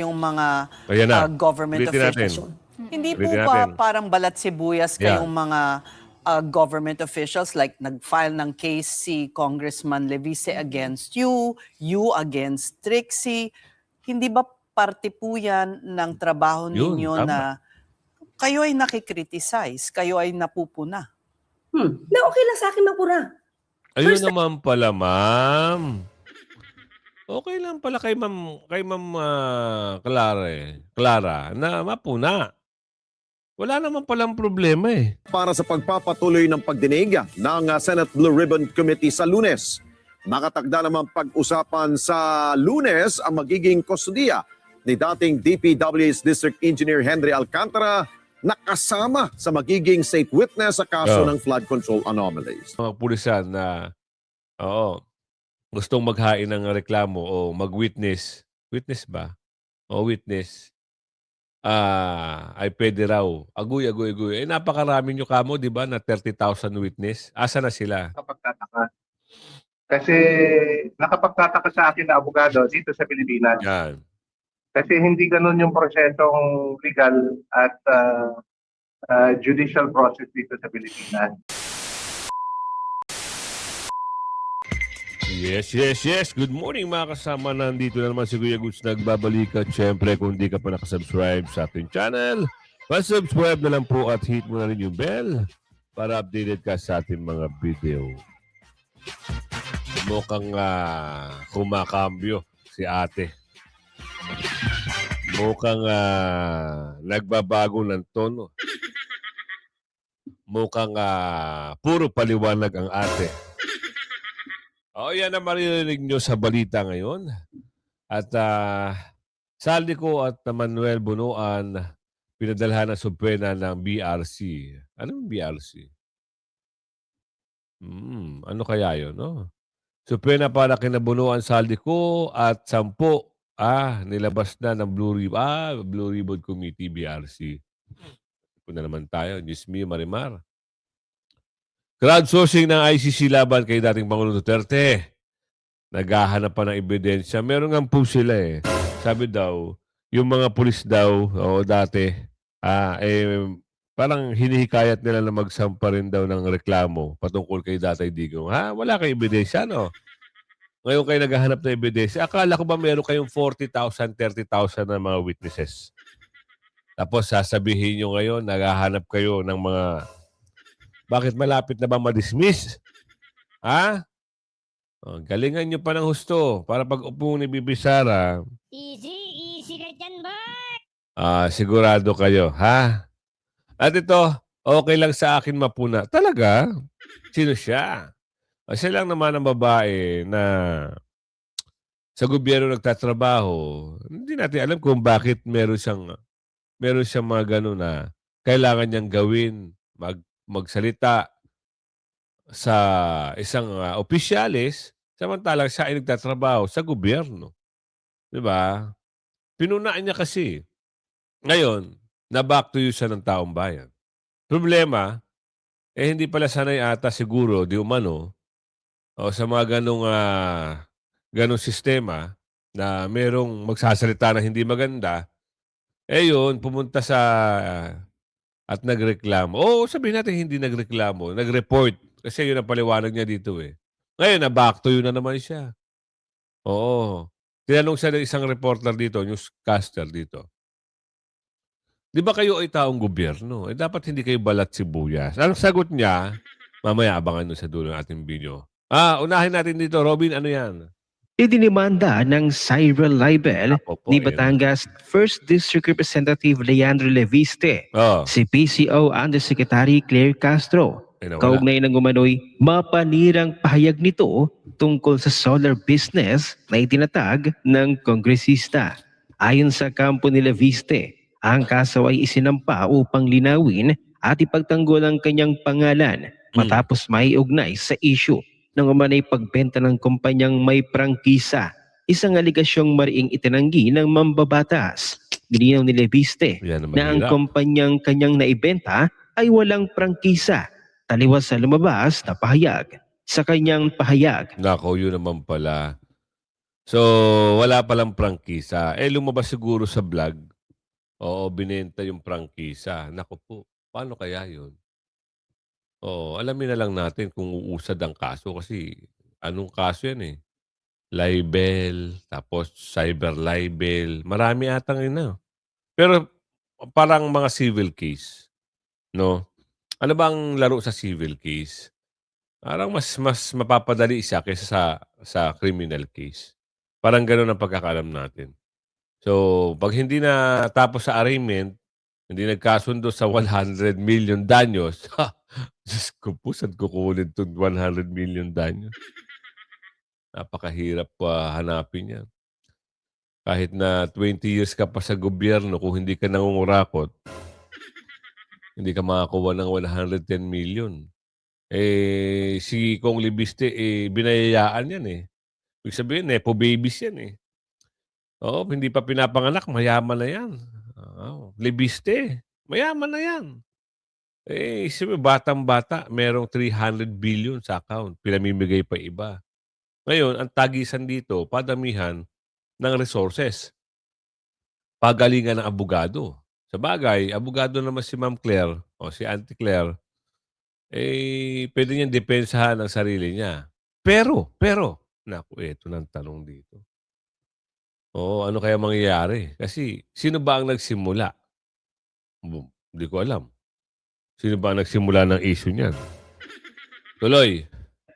yung mga Ayan na. government Ulitin officials. natin. Hindi po Ulitin ba natin. parang balat sibuyas Yeah. kayong mga government officials, like nag-file ng case si Congressman Levice against you, you against Trixie? Hindi ba parte po yan ng trabaho Yun, ninyo tama. na kayo ay nakikriticize, kayo ay napupuna? Na okay lang sa akin magpura. Ayun First naman pala, ma'am. Okay lang pala kay Ma'am Clara na mapuna. Wala naman palang problema eh. Para sa pagpapatuloy ng pagdinig ng Senate Blue Ribbon Committee sa Lunes. Nakatakda naman pag-usapan sa Lunes ang magiging kustudiya ni dating DPWH District Engineer Henry Alcantara na kasama sa magiging state witness sa kaso ng flood control anomalies. Mga pulisan na gustong maghain ng reklamo o mag-witness. Witness ba? O witness. Ay pwede raw. Agoy. Eh napakarami nyo kamo, di ba, na 30,000 witness. Asa na sila? Nakapagtataka. Kasi nakapagtataka sa akin na abogado dito sa Pilipinas. Yan. Kasi hindi ganun yung prosesong legal at judicial process dito sa Pilipinas. Yes. Good morning mga kasama. Nandito na naman si Kuya Goods nagbabalik. At syempre kung di ka pa nakasubscribe sa ating channel, subscribe na lang po at hit mo na rin yung bell para updated ka sa ating mga video. Mukhang kumakambyo si ate. Mukhang nagbabago ng tono. Mukhang puro paliwanag ang ate. Yan ang maririnig nyo sa balita ngayon. At Saldi ko at Manuel Bunuan pinadalhan ng subpena ng BRC. Anong BRC? Ano kaya yun, no? Subpena para kina Bunuan, Saldi ko at 10 nilabas na ng Blue Ribbon Committee, BRC. Puna naman tayo, Diyos mio, Marimar. Crowdsourcing ng ICC laban kay dating Pangulong Duterte. Naghahanap pa ng ebidensya. Meron nga po sila eh. Sabi daw, yung mga pulis daw, dati, parang hinihikayat nila na magsampa rin daw ng reklamo patungkol kay Tatay Digong. Wala kayong ebidensya, no? Ngayon kayo naghahanap ng ebidensya. Akala ko ba meron kayong 40,000, 30,000 na mga witnesses? Tapos sasabihin nyo ngayon, naghahanap kayo ng mga... Bakit malapit na ba ma-dismiss? Galingan nyo pa ng husto para pag upo ni Bibi Sara. Easy ka dyan, boy! Sigurado kayo, ha? At ito, okay lang sa akin mapuna. Talaga? Sino siya? Siya lang naman ang babae na sa gobyerno nagtatrabaho. Hindi natin alam kung bakit meron siyang mga gano'n na kailangan niyang gawin, magsalita sa isang opisyalis, samantalang siya ay nagtatrabaho sa gobyerno. Diba? Pinunaan niya kasi. Ngayon, na-back to you siya ng taong bayan. Problema, hindi pala sanay ata siguro, di umano, sa mga ganong sistema na merong magsasalita na hindi maganda, yun, pumunta sa... at nagreklamo. Sabihin natin hindi nagreklamo, nag-report. Kasi yun ang paliwanag niya dito eh. Ngayon, na-back to you na naman siya. Tinanong siya ng isang reporter dito, newscaster dito. Di ba kayo ay taong gobyerno? Dapat hindi kayo balat sibuyas. Ang sagot niya, mamaya abangan nyo sa dulo ng ating video. Unahin natin dito. Robin, ano yan? Idinimanda ng cyber libel ni Batangas 1st District Representative Leandro Leviste, si PCO Undersecretary Claire Castro. Kaugnay ng umano'y mapanirang pahayag nito tungkol sa solar business na itinatag ng kongresista. Ayon sa kampo ni Leviste, ang kaso ay isinampa upang linawin at ipagtanggol ang kanyang pangalan matapos maiugnay sa issue ng umanay pagbenta ng kumpanyang may prangkisa, isang aligasyong mariing itinanggi ng mambabatas. Nilinaw ni Leviste na ang kumpanyang kanyang naibenta ay walang prangkisa, taliwas sa lumabas na pahayag. Sa kanyang pahayag, Nako, yun naman pala. So, wala palang prangkisa. Lumabas siguro sa vlog, oo, binenta yung prangkisa. Naku po, paano kaya yun? Oo, alamin na lang natin kung uusad ang kaso kasi anong kaso yan eh. Libel, tapos cyber libel, marami atang ina. Pero parang mga civil case, no? Ano bang laro sa civil case? Parang mas mapapadali siya kaysa sa criminal case. Parang gano'n ang pagkakaalam natin. So, 'pag hindi na tapos sa arraignment, hindi nagkasundo sa 100 million danyos, ha! Diyos ko po, saan kukunin 'tong 100 million danyos? Napakahirap hanapin 'yan. Kahit na 20 years ka pa sa gobyerno, kung hindi ka nangungurakot, hindi ka makakuha ng 110 million. Si Kong Libiste, binayayaan 'yan, eh. Ibig sabihin nepo babies 'yan, eh. Oo, hindi pa pinapanganak mayaman na 'yan. Oo, Libiste, mayaman na 'yan. Isipin mo batang-bata merong 300 billion sa account, pinamimigay pa iba. Ngayon ang tagisan dito padamihan ng resources, pagalingan ng abogado. Sabagay, abogado naman si Ma'am Claire o si Auntie Claire, puwede niyang depensahan ang sarili niya. Pero, naku, eto na ang tanong dito. Oo, ano kaya mangyayari? Kasi sino ba ang nagsimula? Hindi ko alam. Sino ba ang nagsimula ng issue niyan? Tuloy.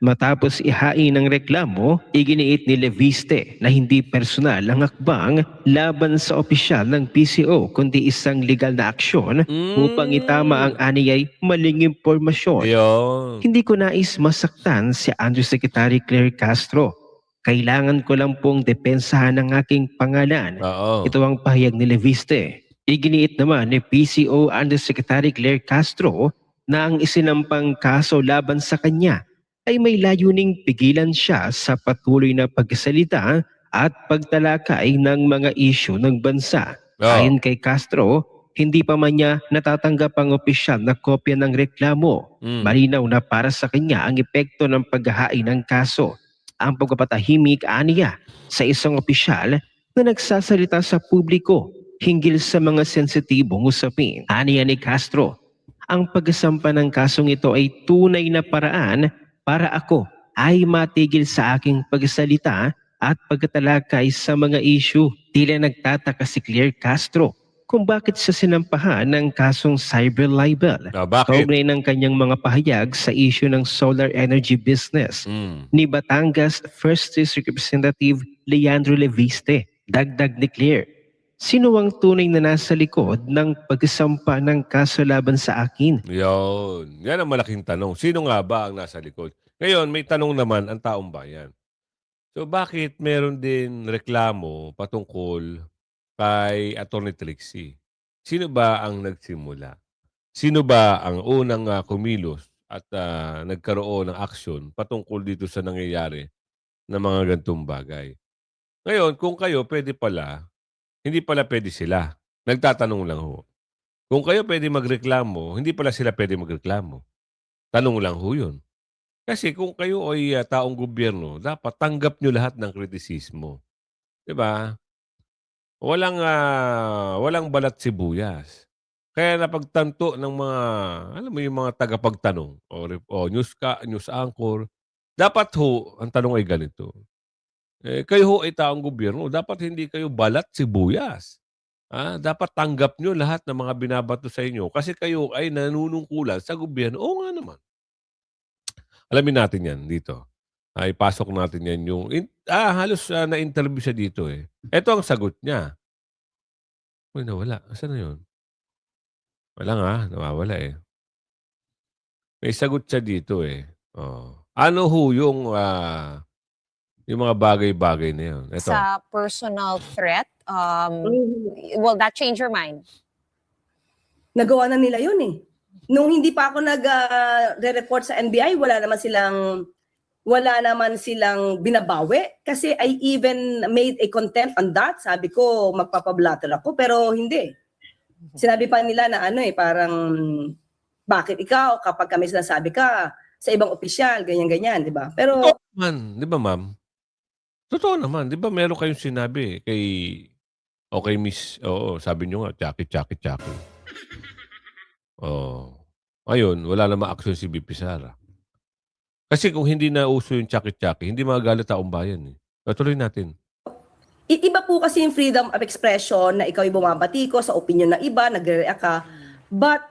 Matapos ihain ng reklamo, iginiit ni Leviste na hindi personal ang hakbang laban sa opisyal ng PCO kundi isang legal na aksyon upang itama ang aniyay maling impormasyon. Ayun. Hindi ko nais masaktan si Undersecretary Claire Castro. Kailangan ko lang pong depensahan ang aking pangalan. Oo. Ito ang pahayag ni Leviste. Iginiit naman ni PCO Undersecretary Claire Castro na ang isinampang kaso laban sa kanya ay may layuning pigilan siya sa patuloy na pagsalita at pagtalakay ng mga isyu ng bansa. Oo. Ayon kay Castro, hindi pa man niya natatanggap ang opisyal na kopya ng reklamo. Malinaw na para sa kanya ang epekto ng paghahain ng kaso. Ang pagpapatahimik aniya sa isang opisyal na nagsasalita sa publiko hinggil sa mga sensitibong usapin. Aniya ni Castro, ang pagsampa ng kasong ito ay tunay na paraan para ako ay matigil sa aking pagsalita at pagtalakay sa mga issue. Tila nagtataka si Claire Castro kung bakit siya sinampahan ng kasong cyber libel. Bakit? Kaugnay ng kanyang mga pahayag sa issue ng solar energy business ni Batangas 1st District Representative Leandro Leviste. Dagdag ni Claire, sino ang tunay na nasa likod ng pagsampa ng kaso laban sa akin? Yun. Yan ang malaking tanong. Sino nga ba ang nasa likod? Ngayon, may tanong naman ang taong bayan. So, bakit meron din reklamo patungkol kay Atty. Trixie? Sino ba ang nagsimula? Sino ba ang unang kumilos at nagkaroon ng aksyon patungkol dito sa nangyayari na mga gantong bagay? Ngayon, kung kayo pwede pala, hindi pala pwede sila. Nagtatanong lang ho. Kung kayo pwede magreklamo, hindi pala sila pwede magreklamo. Tanong lang ho yun. Kasi kung kayo ay taong gobyerno, dapat tanggap nyo lahat ng kritisismo. 'Di ba? Walang balat sibuyas. Kaya napagtanto ng mga, alam mo yung mga tagapagtanong o news anchor, dapat ho, ang tanong ay ganito. Kayo ho ay taong gobyerno, dapat hindi kayo balat sibuyas. Dapat tanggap nyo lahat ng mga binabato sa inyo kasi kayo ay nanunungkulan sa gobyerno. Oo nga naman. Alamin natin yan dito. Ipasok natin yan yung... halos na-interview siya dito eh. Ito ang sagot niya. Uy, nawala. Saan na yun? Wala nga, nawawala eh. May sagot siya dito eh. Oh. Ano ho yung mga bagay-bagay na yun? Ito. Sa personal threat, will that change your mind? Nagawa na nila yun eh. Nung hindi pa ako nag-report sa NBI, wala naman silang binabawi. Kasi I even made a contempt on that. Sabi ko, magpapablatter ako. Pero hindi. Sinabi pa nila na parang, bakit ikaw kapag kami sinasabi ka sa ibang opisyal, ganyan-ganyan, di ba? Pero... Man, di ba ma'am? Totoo naman. Di ba meron kayong sinabi kay, o kay Miss, oo, sabi nyo nga, Chucky. Oh. Ngayon, wala namang aksyon si VP Sara. Kasi kung hindi na uso yung Chucky, hindi magagalit taong bayan eh. Patuloy natin. Iba po kasi yung freedom of expression na ikaw yung bumabati ko sa opinion ng iba, nagre-react ka. But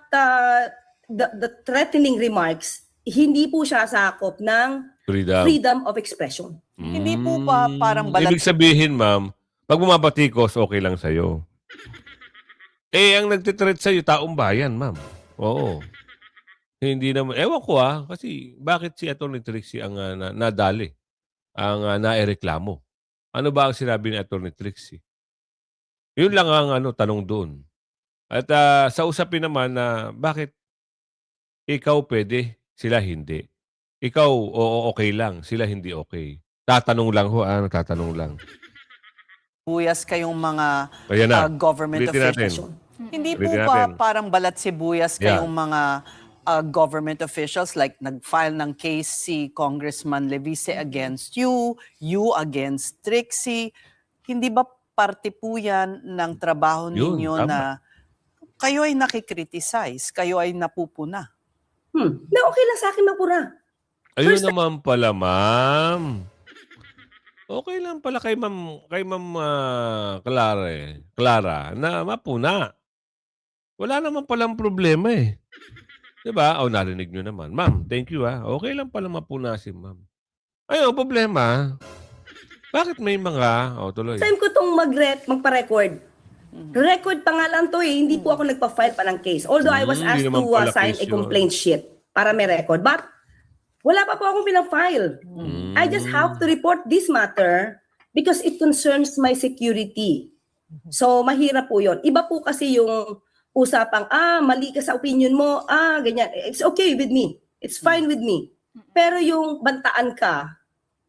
the threatening remarks, hindi po siya sakop ng freedom of expression. Hindi po ba parang balat? Ibig sabihin, ma'am, pag bumabatikos, okay lang sa'yo. Ang nagtitreat sa'yo, taong bayan, ma'am. Oo. Hindi naman, ewan ko kasi bakit si Atty. Trixie ang nadali, ang naireklamo? Ano ba ang sinabi ni Atty. Trixie? Yun lang ang tanong doon. At sa usapin naman na bakit ikaw pwede, sila hindi. Ikaw, oo, okay lang. Sila hindi okay. Tatanong lang tatanong lang. Sibuyas kayong mga Kaya na, government ulitin natin. officials. Hindi po Ulitin ba natin. parang balat sibuyas Yeah. kayong mga government officials like nag-file ng case si Congressman Levice against you against Trixie? Hindi ba parte po yan ng trabaho Yun, ninyo tama. na kayo ay nakikriticize, kayo ay napupuna? Na okay lang sa akin mapura. Ayun naman pala, ma'am. Okay lang pala kay Ma'am Clara na mapuna. Wala naman palang problema eh. 'Di ba? Narinig nyo naman. Ma'am, thank you Okay lang pala mapuna si ma'am. Ayun, problema. Bakit may mga, tuloy. Time ko itong magpa-record. Record pa nga lang to Hindi po ako nagpa-file pa ng case. Although I was Hindi asked naman to pala sign case a yun. complaint sheet para may record. But wala pa po akong pinag-file. I just have to report this matter because it concerns my security. So mahirap po yun. Iba po kasi yung usapang, mali ka sa opinion mo, ganyan. It's okay with me. It's fine with me. Pero yung bantaan ka,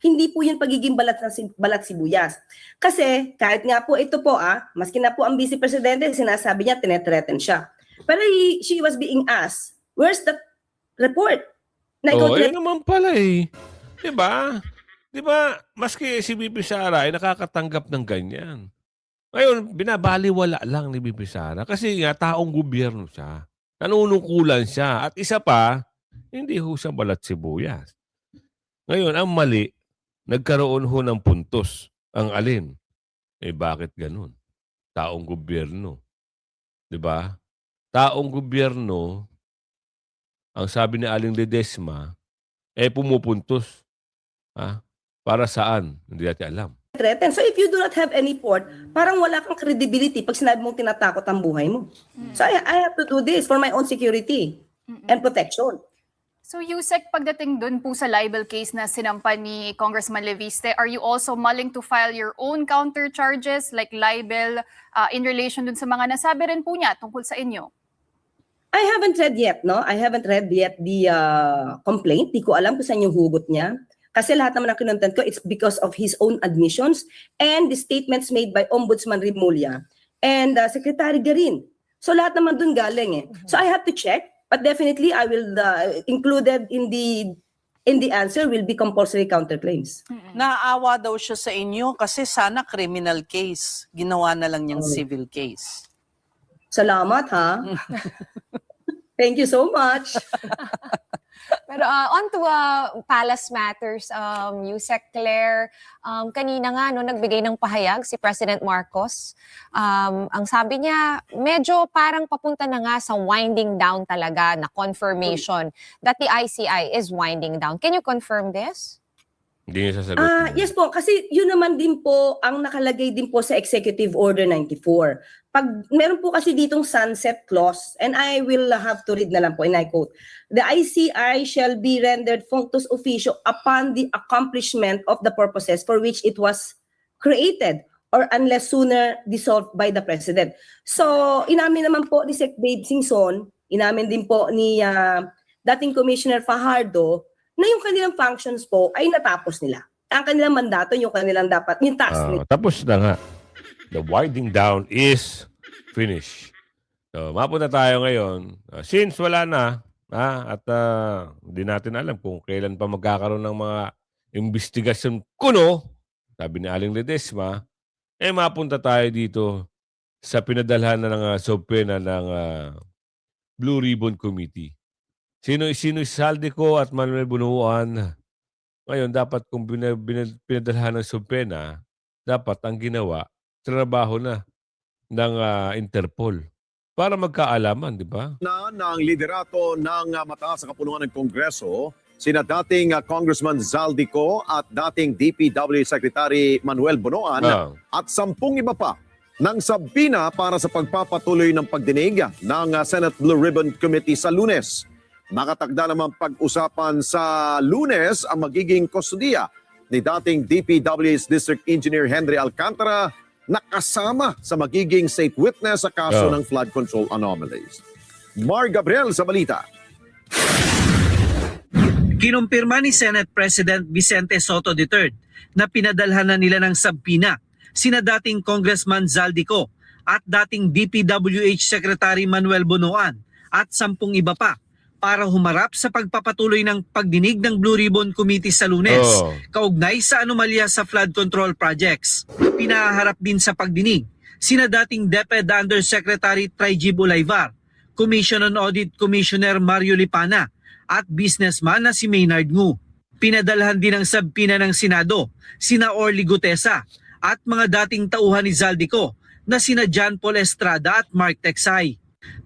hindi po yun pagiging balat sibuyas. Kasi kahit nga po ito po, maski na po ang Vice Presidente, sinasabi niya, tinetreten siya. Pero she was being asked, where's the report? Na ikaw Ayun naman pala eh. 'Di ba? 'Di ba, maski si VP Sara ay nakakatanggap ng ganyan. Ngayon, binabaliwala lang ni VP Sara kasi nga taong gobyerno siya. Nanunungkulan siya. At isa pa, hindi ho siya balat sibuyas. Ngayon, ang mali, nagkaroon ho ng puntos. Ang alin? Bakit ganun? Taong gobyerno. 'Di ba? Taong gobyerno, ang sabi ni Aling Ledesma, pumupuntos. Para saan? Hindi natin alam. threaten. So if you do not have any port, parang wala kang credibility pag sinabi mong tinatakot ang buhay mo. So I have to do this for my own security and protection. So Yusek, pagdating dun po sa libel case na sinampa ni Congressman Leviste, are you also mulling to file your own counter charges like libel in relation dun sa mga nasabi rin po niya tungkol sa inyo? I haven't read yet, I haven't read yet the complaint. Di ko alam kung saan yung hugot niya. Kasi lahat naman ng kinontent ko, it's because of his own admissions and the statements made by Ombudsman Rimulya and Secretary Garin. So lahat naman dun galing So I have to check, but definitely I will included in the answer will be compulsory counterclaims. Naaawa daw siya sa inyo kasi sana criminal case. Ginawa na lang niyang civil case. Salamat Thank you so much. Pero on to Palace Matters, Yusek Claire, kanina nga nagbigay ng pahayag si President Marcos. Ang sabi niya, medyo parang papunta na nga sa winding down talaga na confirmation that the ICI is winding down. Can you confirm this? Hindi niya sasagot. Yes po, kasi yun naman din po ang nakalagay din po sa Executive Order 94. Pag meron po kasi ditong sunset clause, and I will have to read na lang po, and I quote, "The ICI shall be rendered functus officio upon the accomplishment of the purposes for which it was created or unless sooner dissolved by the President." So, inamin naman po ni Sec. Babe Singson, inamin din po ni dating Commissioner Fajardo, na yung kanilang functions po ay natapos nila. Ang kanilang mandato, yung kanilang dapat, yung task nila. Tapos na nga. The winding down is finished. So, mapunta tayo ngayon. Since wala na, at hindi natin alam kung kailan pa magkakaroon ng mga investigasyon kuno, sabi ni Aling Ledesma, mapunta tayo dito sa pinadalhan na ng subpena ng Blue Ribbon Committee. Sino si Saldico at Manuel Bunuan? Ngayon, dapat kung pinadalhan ng subpena, dapat ang ginawa, trabaho na ng Interpol para magkaalaman, di ba? ng liderato ng mataas sa kapulungan ng Kongreso, sina dating Congressman Zaldico at dating DPW Secretary Manuel Bunuan at 10 iba pa ng sabina para sa pagpapatuloy ng pagdinig ng Senate Blue Ribbon Committee sa Lunes. Nakatagda naman pag-usapan sa Lunes ang magiging kustudiya ni dating DPW's District Engineer Henry Alcantara na kasama sa magiging state witness sa kaso ng flood control anomalies. Mar Gabriel sa balita. Kinumpirma ni Senate President Vicente Soto III na pinadalhan na nila ng sabpina sina dating Congressman Zaldico at dating DPWH Secretary Manuel Bunuan at 10 iba pa para humarap sa pagpapatuloy ng pagdinig ng Blue Ribbon Committee sa Lunes kaugnay sa anomalya sa flood control projects. Pinaharap din sa pagdinig sina dating DepEd Undersecretary Trajib Ulayvar, Commission on Audit Commissioner Mario Lipana at businessman na si Maynard Ngu. Pinadalhan din ng sabpina ng Senado sina Orly Gutesa at mga dating tauhan ni Zaldico na sina John Paul Estrada at Mark Teksay.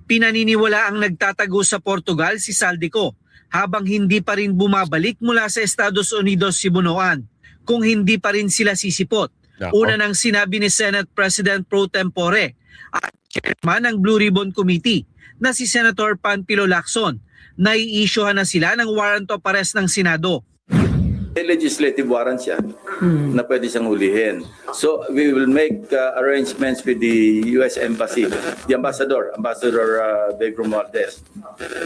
Pinaniniwala ang nagtatago sa Portugal si Zaldico habang hindi pa rin bumabalik mula sa Estados Unidos si Bunuan kung hindi pa rin sila sisipot. Una nang sinabi ni Senate President Pro Tempore at chairman ng Blue Ribbon Committee na si Senator Panfilo Lacson na i-issuehan na sila ng warrant of arrest ng Senado. Legislative warrant siya na pwede siyang hulihin. So we will make arrangements with the US Embassy, the Ambassador Dave Romualdez,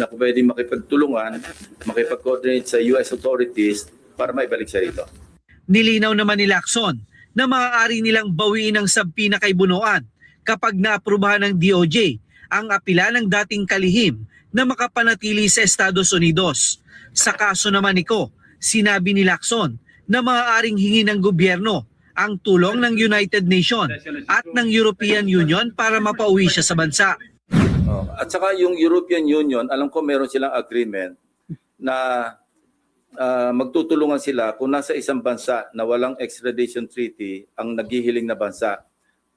na pwede makipagtulungan, makipag-coordinate sa US authorities para maibalik siya rito. Nilinaw naman ni Lacson na maaari nilang bawiin ang sabpina kay Bunuan kapag naaprubahan ng DOJ ang apila ng dating kalihim na makapanatili sa Estados Unidos. Sa kaso naman nito, sinabi ni Lacson na maaaring hingi ng gobyerno ang tulong ng United Nations at ng European Union para mapauwi siya sa bansa. At saka yung European Union, alam ko meron silang agreement na magtutulungan sila kung nasa isang bansa na walang extradition treaty ang naghihiling na bansa.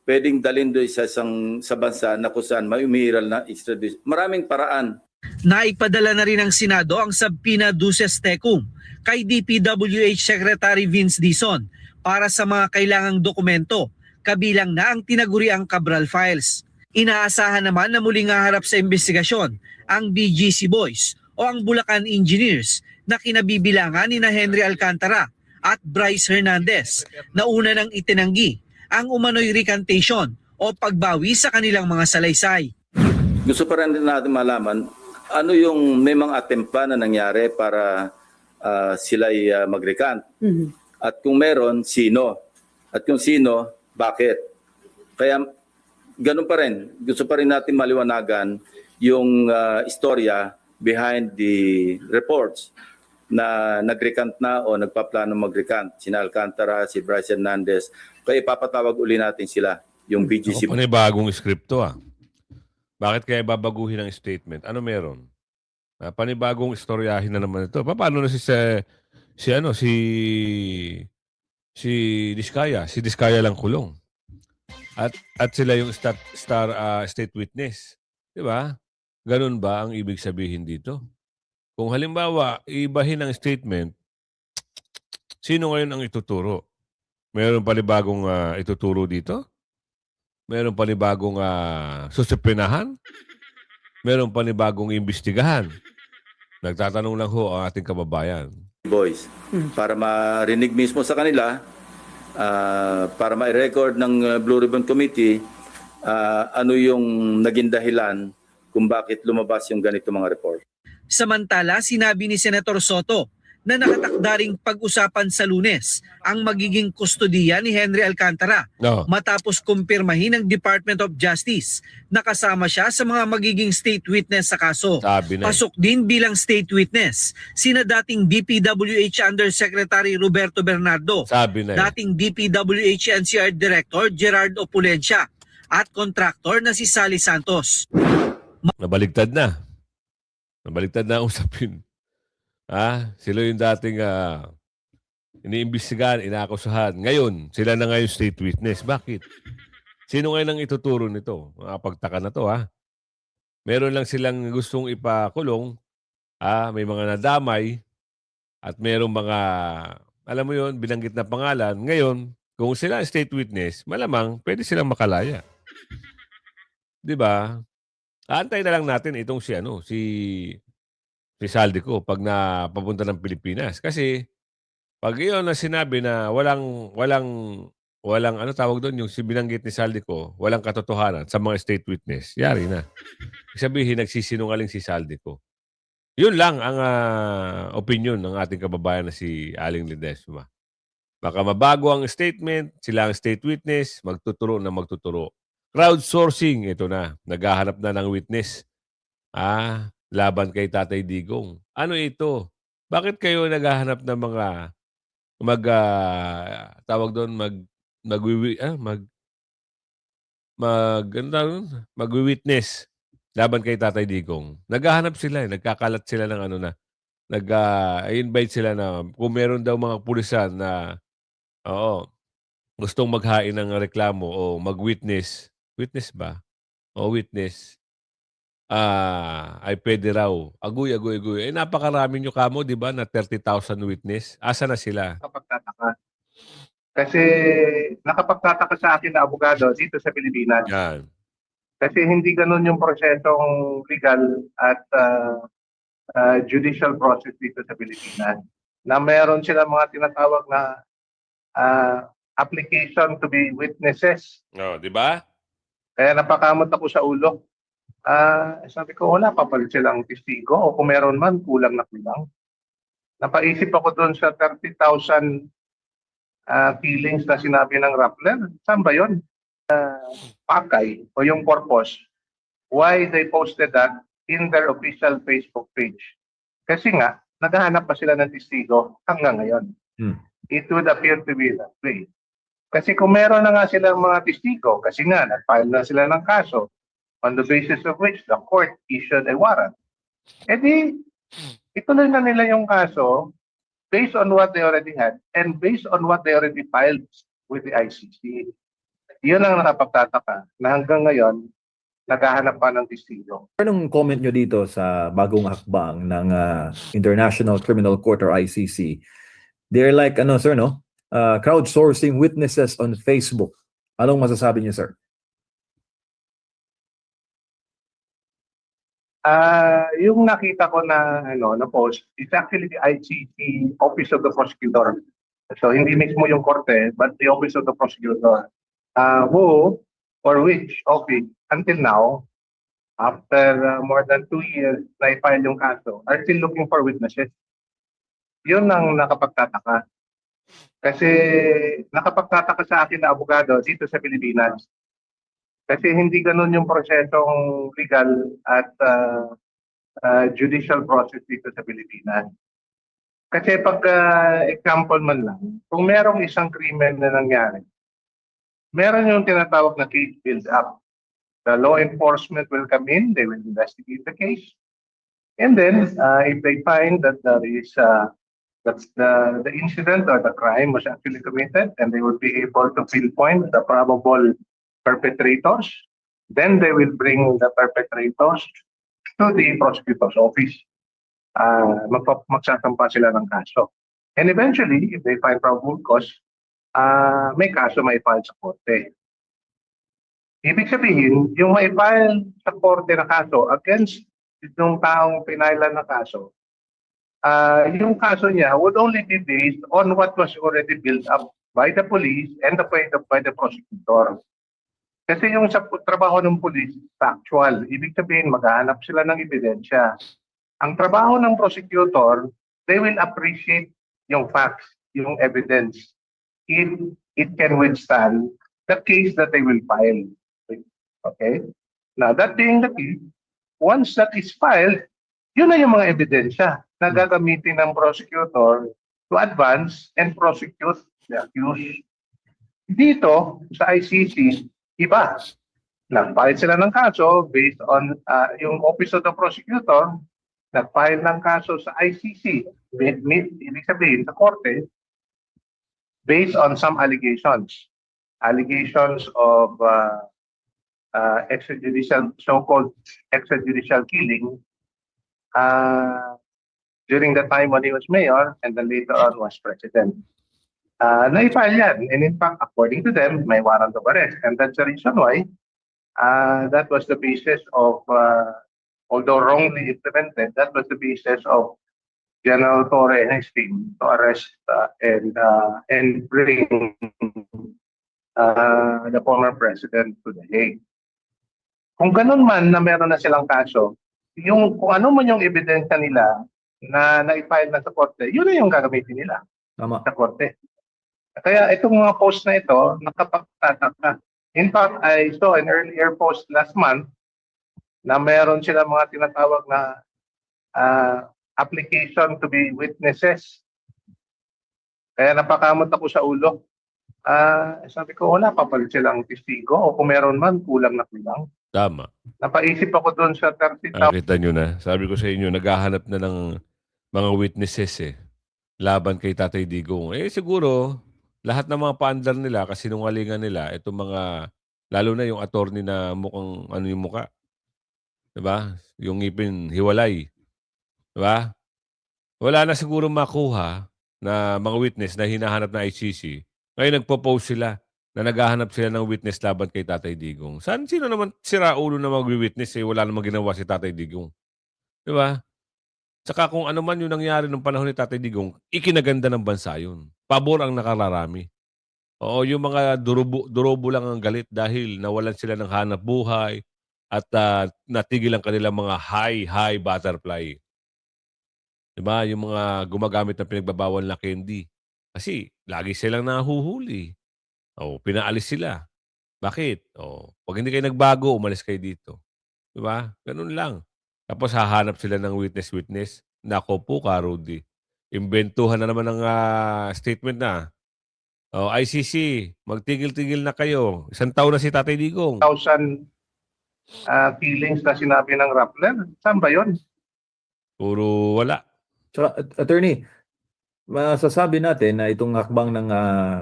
Pwedeng dalhin doon sa bansa na kung saan may umiiral na extradition. Maraming paraan. Naipadala na rin ng Senado ang subpoena duces tecum kay DPWH Secretary Vince Dizon para sa mga kailangang dokumento, kabilang na ang tinaguriang Cabral Files. Inaasahan naman na muling haharap sa investigasyon ang BGC Boys o ang Bulacan Engineers na kinabibilangan ni Henry Alcantara at Bryce Hernandez na una nang itinanggi ang umano'y recantation o pagbawi sa kanilang mga salaysay. Gusto pa rin natin malaman ano yung may mga attempt na nangyari para sila'y mag-recant. At kung meron, sino? At kung sino, bakit? Kaya ganun pa rin. Gusto pa rin natin maliwanagan yung istorya behind the reports na nag-recant na o nagpaplano mag-recant. Sina Alcantara, si Bryce Hernandez. Kaya ipapatawag uli natin sila, yung BGC. Panibagong script to Bakit kaya babaguhin ang statement? Ano meron? Panibagong istoryahin na naman ito. Paano na si Diskaya? Si Diskaya lang kulong. At sila yung state witness. 'Di ba? Ganun ba ang ibig sabihin dito? Kung halimbawa, ibahin ang statement, sino ngayon ang ituturo? Meron panibagong ituturo dito? Meron panibagong susupenahan? Meron panibagong imbestigahan? Nagtatanong lang ho ang ating kababayan. Boys, para marinig mismo sa kanila, para ma-record ng Blue Ribbon Committee, ano yung naging dahilan kung bakit lumabas yung ganito mga report. Samantala, sinabi ni Senator Soto na nakatakda ring pag-usapan sa Lunes ang magiging kustodiya ni Henry Alcantara No. matapos kumpirmahin ng Department of Justice na kasama siya sa mga magiging state witness sa kaso. Sabi na. Pasok din bilang state witness sina dating DPWH Undersecretary Roberto Bernardo, Sabi na. dating DPWH NCR Director Gerard Opulencia at kontraktor na si Sally Santos. Nabaligtad na. Nabaligtad na ang usapin. Sila yung dating iniimbestigahan, inaakusahan. Ngayon, sila na ngayon state witness. Bakit? Sino ngayon ang ituturo nito? Makapagtaka na to, Meron lang silang gustong ipakulong. May mga nadamay at merong mga, alam mo yun, binanggit na pangalan. Ngayon, kung sila ang state witness, malamang pwede silang makalaya. Di ba? Aantay na lang natin itong si Saldico pag napapunta ng Pilipinas. Kasi pag iyon na sinabi na walang ano tawag doon, yung binanggit ni Saldico, walang katotohanan sa mga state witness, yari na. Sabihin, nagsisinungaling si Saldico. Yun lang ang opinion ng ating kababayan na si Aling Ledesma. Baka mabago ang statement, sila ang state witness, magtuturo na magtuturo. Crowdsourcing, ito na. Naghahanap na ng witness. Laban kay Tatay Digong. Ano ito? Bakit kayo naghahanap ng mga tawag doon, magwi-witness laban kay Tatay Digong? Naghahanap sila, nagkakalat sila ng invite sila na kung meron daw mga pulisan na gustong maghain ng reklamo o mag-witness. Witness ba? O witness. Ay pwede raw. Agoy. Napakarami nyo kamo, di ba, na 30,000 witness. Asa na sila? Nakapagtataka. Kasi nakapagtataka sa akin na abogado dito sa Pilipinas. Yan. Kasi hindi ganun yung prosesong legal at judicial process dito sa Pilipinas. Na meron sila mga tinatawag na application to be witnesses. Di ba? Kaya napakamot ako sa ulo. Sabi ko, wala pa pala silang testigo o kung meron man, kulang na kulang. Napaisip ako doon sa 30,000 killings na sinabi ng Rappler. Saan ba yun? Pakay o yung purpose. Why they posted that in their official Facebook page. Kasi nga, naghahanap pa sila ng testigo hanggang ngayon. It would appear to be that way. Kasi kung meron na nga silang mga testigo, kasi nga, nag-file na sila ng kaso, on the basis of which the court issued a warrant. E di, ituloy na nila yung kaso based on what they already had and based on what they already filed with the ICC. Yun ang nakapagtataka na hanggang ngayon, naghahanap pa ng testigo. Anong comment nyo dito sa bagong hakbang ng International Criminal Court or ICC? They're like, crowdsourcing witnesses on Facebook. Anong masasabi niyo, sir? Yung nakita ko na post, it's actually the ICC Office of the Prosecutor. So hindi mismo yung korte, but the Office of the Prosecutor. Who or which office until now, after more than 2 years na i-file yung kaso, are still looking for witnesses. Yun ang nakapagtataka. Kasi nakapagtataka sa akin na abogado dito sa Pilipinas. Kasi hindi ganun yung prosesong legal at judicial process dito sa Pilipinas. Kasi pag example man lang, kung merong isang krimen na nangyari, meron yung tinatawag na case build-up. The law enforcement will come in, they will investigate the case. And then, if they find that there is that the incident or the crime was actually committed, and they will be able to pinpoint the probable perpetrators, then they will bring the perpetrators to the prosecutor's office. Magsasampa sila ng kaso. And eventually, if they find probable cause, may kaso may file sa korte. Ibig sabihin, yung may file sa korte na kaso against yung taong pinailan na kaso, yung kaso niya would only be based on what was already built up by the police and by the prosecutor. Kasi yung sa trabaho ng police, factual. Ibig sabihin, maghahanap sila ng ebidensya. Ang trabaho ng prosecutor they will appreciate yung facts, yung evidence, if it can withstand the case that they will file. Okay? Now, that being the case, once that is filed, yun na yung mga ebidensya na gagamitin ng prosecutor to advance and prosecute the accused. Dito, sa ICC, iba. Nag-file sila ng kaso based on yung Office of the Prosecutor, nag-file ng kaso sa ICC, ibig sabihin sa korte, based on some allegations. Allegations of extrajudicial, so-called extrajudicial killing during the time when he was mayor and then later on was president. Na-file yan. And in fact, according to them, may warrant of arrest. And that's the reason why that was the basis of, although wrongly implemented, that was the basis of General Torre and his team to arrest and bring the former president to the Hague. Kung ganun man na meron na silang kaso, kung ano man yung ebidensya nila na na-file na sa korte, yun na yung gagamitin nila sa korte. Kaya itong mga post na ito, nakapagtataka. In fact, I saw an earlier post last month na meron sila mga tinatawag na application to be witnesses. Kaya napakamot ako sa ulo. Sabi ko, wala pa pala silang testigo o kung meron man, kulang na kulang. Tama. Napaisip ako doon sa 30,000. Nakita nyo na. Sabi ko sa inyo, naghahanap na ng mga witnesses laban kay Tatay Digong. Siguro, lahat ng mga paandar nila, kasinungalingan nila, itong mga, lalo na yung attorney na mukhang ano yung muka. Diba? Yung ngipin, hiwalay. Diba? Wala na siguro makuha na mga witness na hinahanap na ICC. Ngayon nagpo-post sila na naghahanap sila ng witness laban kay Tatay Digong. Sino naman sira ulo na mag-witness wala namang ginawa si Tatay Digong. Diba? Tsaka kung ano man yung nangyari nung panahon ni Tatay Digong, ikinaganda ng bansa yun. Pabor ang nakararami. Oo, yung mga durobo lang ang galit dahil nawalan sila ng hanap buhay at natigil ang kanilang mga high butterfly. Diba? Yung mga gumagamit ng pinagbabawal na candy. Kasi lagi silang nahuhuli. Pinaalis sila. Bakit? Pag hindi kayo nagbago, umalis kayo dito. Diba? Ganun lang. Tapos hahanap sila ng witness. Nako po ka, Rudy. Imbentuhan na naman ng statement na. ICC, magtigil-tigil na kayo. 1 taon na si Tatay Digong. 1,000 killings na sinabi ng Rappler. Saan ba yun? Puro wala. So, attorney, masasabi natin na itong hakbang ng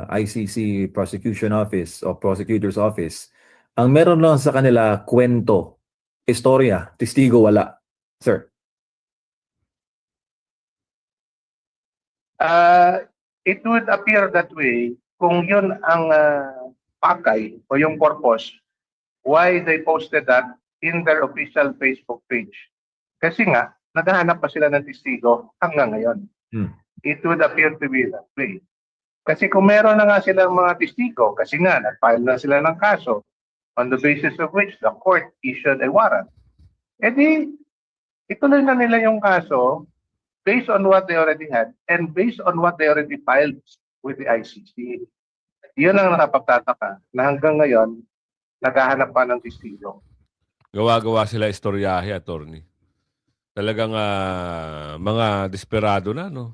ICC Prosecution Office o Prosecutor's Office, ang meron lang sa kanila kwento, istorya, testigo wala. Sir. It would appear that way kung yun ang pakay o yung purpose why they posted that in their official Facebook page. Kasi nga, naghahanap pa sila ng testigo hanggang ngayon. It would appear to be that way. Kasi kung meron na nga silang mga testigo, kasi nga, nag-file na sila ng kaso on the basis of which the court issued a warrant, edi, ituloy na nila yung kaso based on what they already had and based on what they already filed with the ICC. Yun ang nakapagtataka na hanggang ngayon, naghahanap pa ng testigo. Gawa-gawa sila istoryahe, attorney. Talagang mga desperado na, no?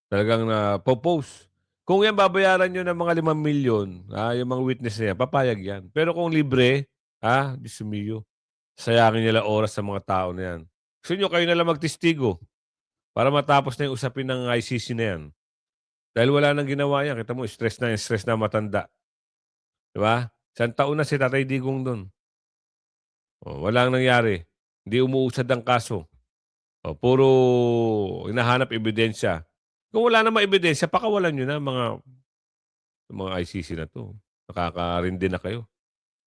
Talagang po-post. Kung yan babayaran nyo ng mga 5 milyon, yung mga witness na yan, papayag yan. Pero kung libre, Diyos mio, sayangin nila oras sa mga tao na yan. Gusto nyo kayo nalang magtestigo para matapos na yung usapin ng ICC na yan. Dahil wala nang ginawa yan. Kita mo, stress na matanda. Diba? 1 taon na si Tatay Digong doon. Walang nangyari. Hindi umuusad ang kaso. Puro hinahanap ebidensya. Kung wala namang ebidensya, pakawalan nyo na mga ICC na to. Nakakarindi na kayo.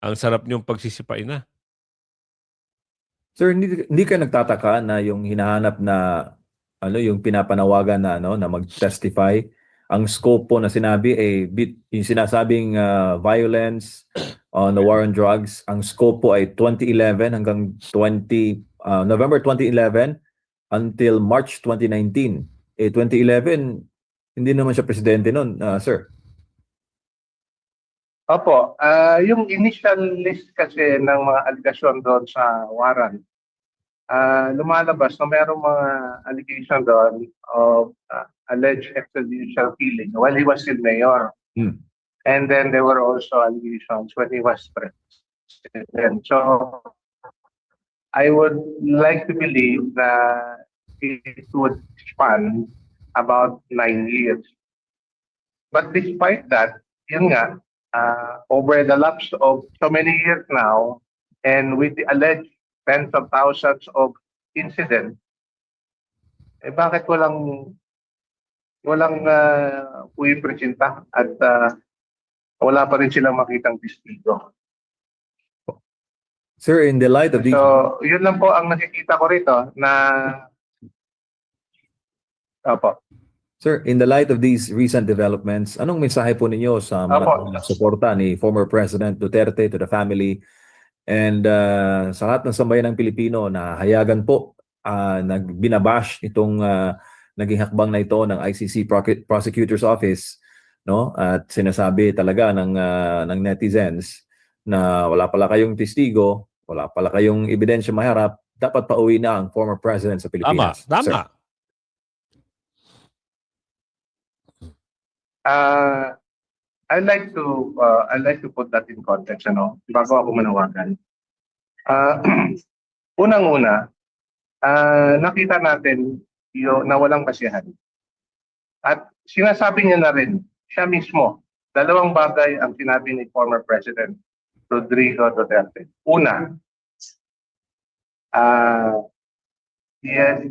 Ang sarap nyong pagsisipain na. Sir, hindi ka nagtataka na yung hinahanap na yung pinapanawagan na na mag-testify, ang scope po na sinabi yung sinasabing violence on the war on drugs, ang scope po ay 2011 hanggang November 2011 until March 2019. 2011, hindi naman siya presidente noon, sir. Opo, yung initial list kasi ng mga allegation doon sa warrant, lumalabas na mayroong mga allegation doon of alleged extrajudicial killing while he was still mayor. And then there were also allegations when he was president. So I would like to believe that it would span about 9 years. But despite that, yun nga, over the lapse of so many years now, and with the alleged tens of thousands of incidents, bakit walang puwipresenta at wala pa rin silang makitang testigo? Sir, in the light of these... So, yun lang po ang nakikita ko rito na... Opo. Sir, in the light of these recent developments, anong mensahe po ninyo sa mga suporta ni former President Duterte to the family and sa lahat ng sambayan ng Pilipino na hayagan po binabash itong naging hakbang na ito ng ICC Prosecutor's Office, no? At sinasabi talaga ng netizens na wala pala kayong testigo, wala pala kayong ebidensya maharap, dapat pauwi na ang former president sa Pilipinas. Tama. Sir. I like to put that in context, bago ako manawagan. Unang-una, nakita natin na walang basihan. At sinasabi niya na rin, siya mismo, dalawang bagay ang sinabi ni former President Rodrigo Duterte. Una, he has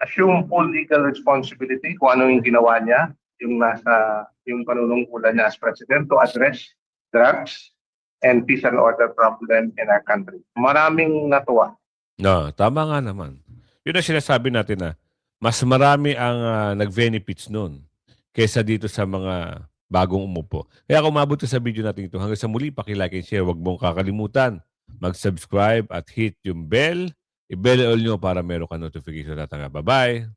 assumed full legal responsibility kung ano yung ginawa niya, yung panunungkulan niya as president to address drugs and peace and order problem in our country. Maraming natuwa. No, tama nga naman. Yun ang sinasabi natin na mas marami ang nag-benefits noon kaysa dito sa mga bagong umupo. Kaya kung umabot sa video natin ito, hanggang sa muli, paki-like and share. Huwag mong kakalimutan mag-subscribe at hit yung bell. I-bell all nyo para meron ka notification natin. Bye-bye!